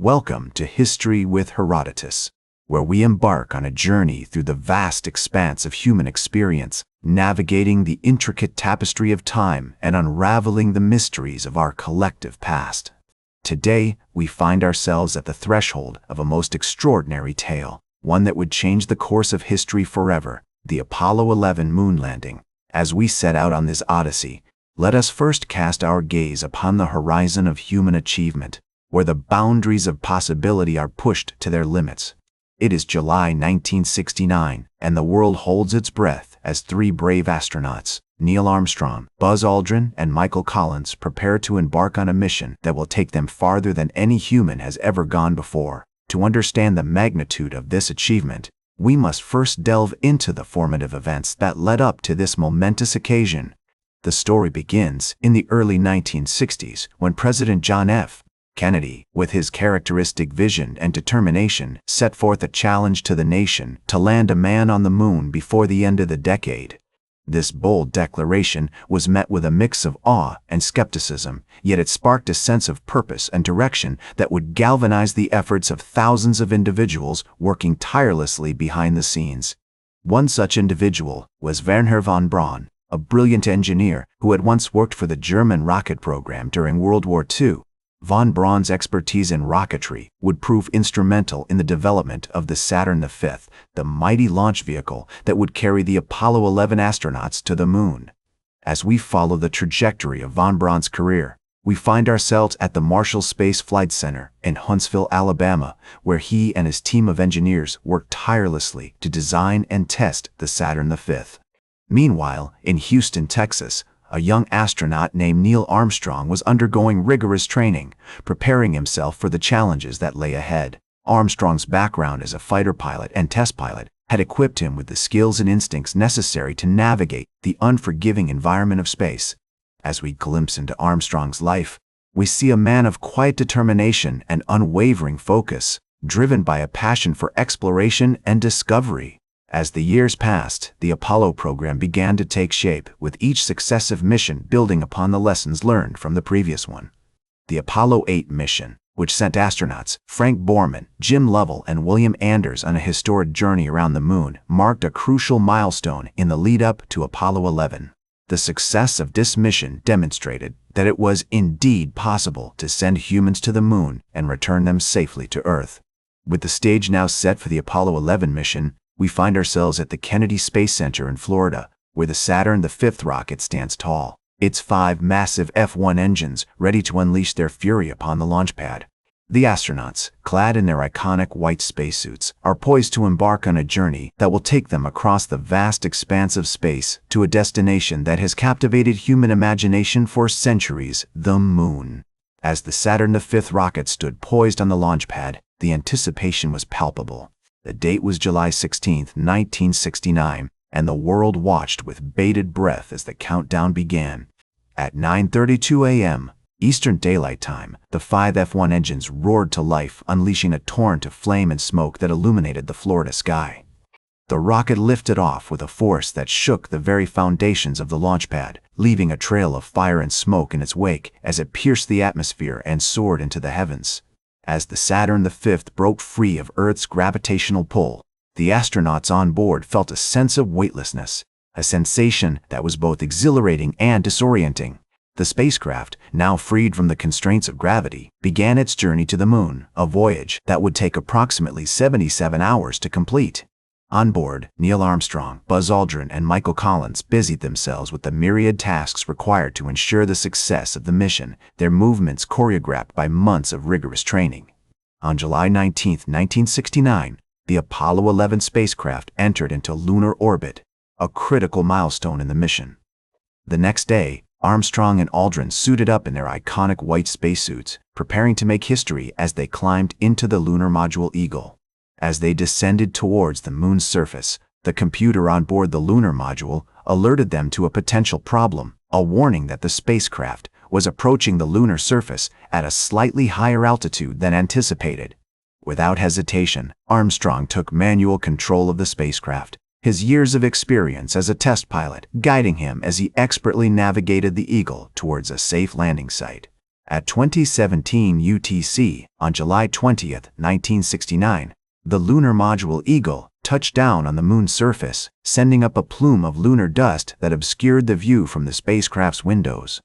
Welcome to History with Herodotus, where we embark on a journey through the vast expanse of human experience, navigating the intricate tapestry of time and unraveling the mysteries of our collective past. Today, we find ourselves at the threshold of a most extraordinary tale, one that would change the course of history forever, the Apollo 11 moon landing. As we set out on this odyssey, let us first cast our gaze upon the horizon of human achievement, where the boundaries of possibility are pushed to their limits. It is July 1969, and the world holds its breath as three brave astronauts, Neil Armstrong, Buzz Aldrin, and Michael Collins, prepare to embark on a mission that will take them farther than any human has ever gone before. To understand the magnitude of this achievement, we must first delve into the formative events that led up to this momentous occasion. The story begins in the early 1960s when President John F. Kennedy, with his characteristic vision and determination, set forth a challenge to the nation to land a man on the moon before the end of the decade. This bold declaration was met with a mix of awe and skepticism, yet it sparked a sense of purpose and direction that would galvanize the efforts of thousands of individuals working tirelessly behind the scenes. One such individual was Wernher von Braun, a brilliant engineer who had once worked for the German rocket program during World War II. Von Braun's expertise in rocketry would prove instrumental in the development of the Saturn V, the mighty launch vehicle that would carry the Apollo 11 astronauts to the moon. As we follow the trajectory of von Braun's career, we find ourselves at the Marshall Space Flight Center in Huntsville, Alabama, where he and his team of engineers worked tirelessly to design and test the Saturn V. Meanwhile, in Houston, Texas, a young astronaut named Neil Armstrong was undergoing rigorous training, preparing himself for the challenges that lay ahead. Armstrong's background as a fighter pilot and test pilot had equipped him with the skills and instincts necessary to navigate the unforgiving environment of space. As we glimpse into Armstrong's life, we see a man of quiet determination and unwavering focus, driven by a passion for exploration and discovery. As the years passed, the Apollo program began to take shape, with each successive mission building upon the lessons learned from the previous one. The Apollo 8 mission, which sent astronauts Frank Borman, Jim Lovell, and William Anders on a historic journey around the moon, marked a crucial milestone in the lead-up to Apollo 11. The success of this mission demonstrated that it was indeed possible to send humans to the moon and return them safely to Earth. With the stage now set for the Apollo 11 mission, we find ourselves at the Kennedy Space Center in Florida, where the Saturn V rocket stands tall, its 5 massive F-1 engines ready to unleash their fury upon the launch pad. The astronauts, clad in their iconic white spacesuits, are poised to embark on a journey that will take them across the vast expanse of space to a destination that has captivated human imagination for centuries, the moon. As the Saturn V rocket stood poised on the launch pad, the anticipation was palpable. The date was July 16, 1969, and the world watched with bated breath as the countdown began. At 9:32 a.m. Eastern Daylight Time, the 5 F-1 engines roared to life, unleashing a torrent of flame and smoke that illuminated the Florida sky. The rocket lifted off with a force that shook the very foundations of the launch pad, leaving a trail of fire and smoke in its wake as it pierced the atmosphere and soared into the heavens. As the Saturn V broke free of Earth's gravitational pull, the astronauts on board felt a sense of weightlessness, a sensation that was both exhilarating and disorienting. The spacecraft, now freed from the constraints of gravity, began its journey to the moon, a voyage that would take approximately 77 hours to complete. On board, Neil Armstrong, Buzz Aldrin, and Michael Collins busied themselves with the myriad tasks required to ensure the success of the mission, their movements choreographed by months of rigorous training. On July 19, 1969, the Apollo 11 spacecraft entered into lunar orbit, a critical milestone in the mission. The next day, Armstrong and Aldrin suited up in their iconic white spacesuits, preparing to make history as they climbed into the lunar module Eagle. As they descended towards the moon's surface, the computer on board the lunar module alerted them to a potential problem, a warning that the spacecraft was approaching the lunar surface at a slightly higher altitude than anticipated. Without hesitation, Armstrong took manual control of the spacecraft, his years of experience as a test pilot guiding him as he expertly navigated the Eagle towards a safe landing site. At 2017 UTC, on July 20, 1969, the lunar module Eagle touched down on the moon's surface, sending up a plume of lunar dust that obscured the view from the spacecraft's windows.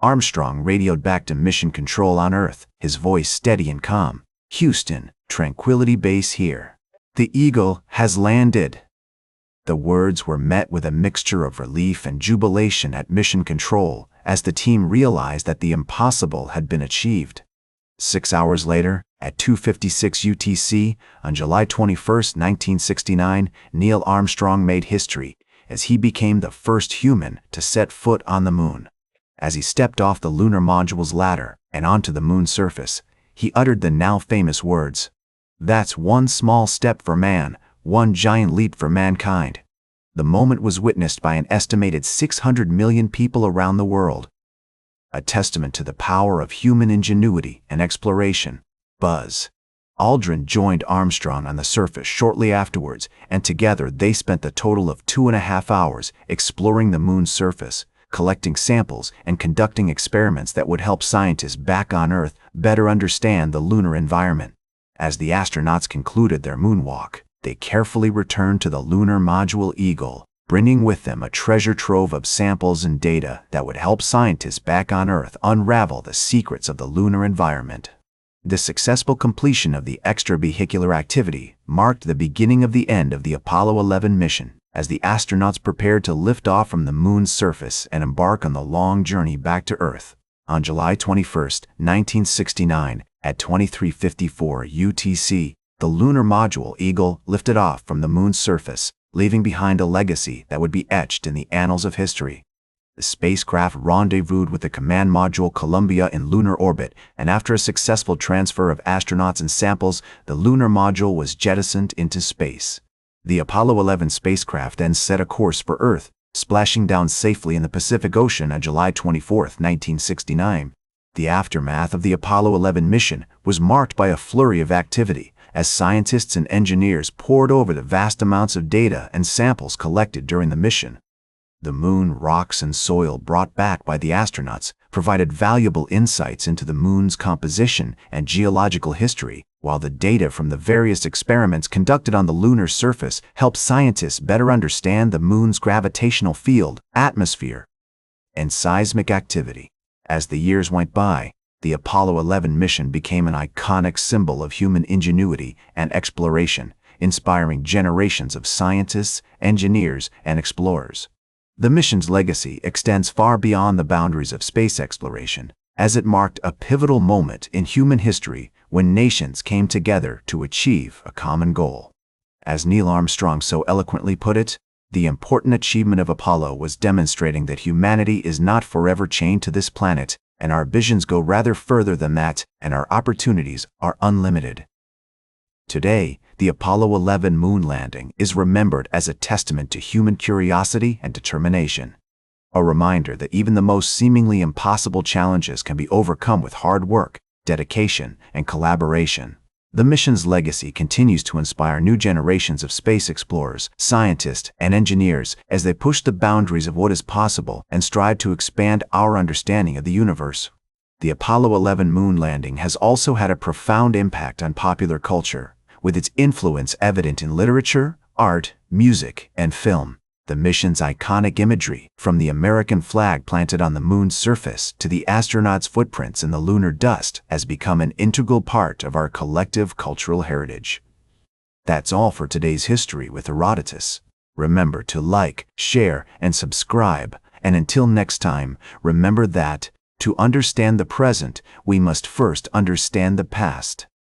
Armstrong radioed back to Mission Control on Earth, his voice steady and calm. "Houston, Tranquility Base here. The Eagle has landed." The words were met with a mixture of relief and jubilation at Mission Control as the team realized that the impossible had been achieved. 6 hours later, at 2:56 UTC, on July 21, 1969, Neil Armstrong made history as he became the first human to set foot on the moon. As he stepped off the lunar module's ladder and onto the moon's surface, he uttered the now famous words, "That's one small step for man, one giant leap for mankind." The moment was witnessed by an estimated 600 million people around the world. A testament to the power of human ingenuity and exploration. Buzz Aldrin joined Armstrong on the surface shortly afterwards, and together they spent a total of 2.5 hours exploring the moon's surface, collecting samples and conducting experiments that would help scientists back on Earth better understand the lunar environment. As the astronauts concluded their moonwalk, they carefully returned to the lunar module Eagle, bringing with them a treasure trove of samples and data that would help scientists back on Earth unravel the secrets of the lunar environment. The successful completion of the extravehicular activity marked the beginning of the end of the Apollo 11 mission, as the astronauts prepared to lift off from the moon's surface and embark on the long journey back to Earth. On July 21, 1969, at 23:54 UTC, the lunar module Eagle lifted off from the moon's surface, leaving behind a legacy that would be etched in the annals of history. The spacecraft rendezvoused with the command module Columbia in lunar orbit, and after a successful transfer of astronauts and samples, the lunar module was jettisoned into space. The Apollo 11 spacecraft then set a course for Earth, splashing down safely in the Pacific Ocean on July 24, 1969. The aftermath of the Apollo 11 mission was marked by a flurry of activity, as scientists and engineers pored over the vast amounts of data and samples collected during the mission. The moon, rocks, and soil brought back by the astronauts provided valuable insights into the moon's composition and geological history, while the data from the various experiments conducted on the lunar surface helped scientists better understand the moon's gravitational field, atmosphere, and seismic activity. As the years went by, the Apollo 11 mission became an iconic symbol of human ingenuity and exploration, inspiring generations of scientists, engineers, and explorers. The mission's legacy extends far beyond the boundaries of space exploration, as it marked a pivotal moment in human history when nations came together to achieve a common goal. As Neil Armstrong so eloquently put it, the important achievement of Apollo was demonstrating that humanity is not forever chained to this planet, and our visions go rather further than that, and our opportunities are unlimited. Today, the Apollo 11 moon landing is remembered as a testament to human curiosity and determination. A reminder that even the most seemingly impossible challenges can be overcome with hard work, dedication, and collaboration. The mission's legacy continues to inspire new generations of space explorers, scientists, and engineers as they push the boundaries of what is possible and strive to expand our understanding of the universe. The Apollo 11 moon landing has also had a profound impact on popular culture, with its influence evident in literature, art, music, and film. The mission's iconic imagery, from the American flag planted on the moon's surface to the astronauts' footprints in the lunar dust, has become an integral part of our collective cultural heritage. That's all for today's History with Herodotus. Remember to like, share, and subscribe. And until next time, remember that, to understand the present, we must first understand the past.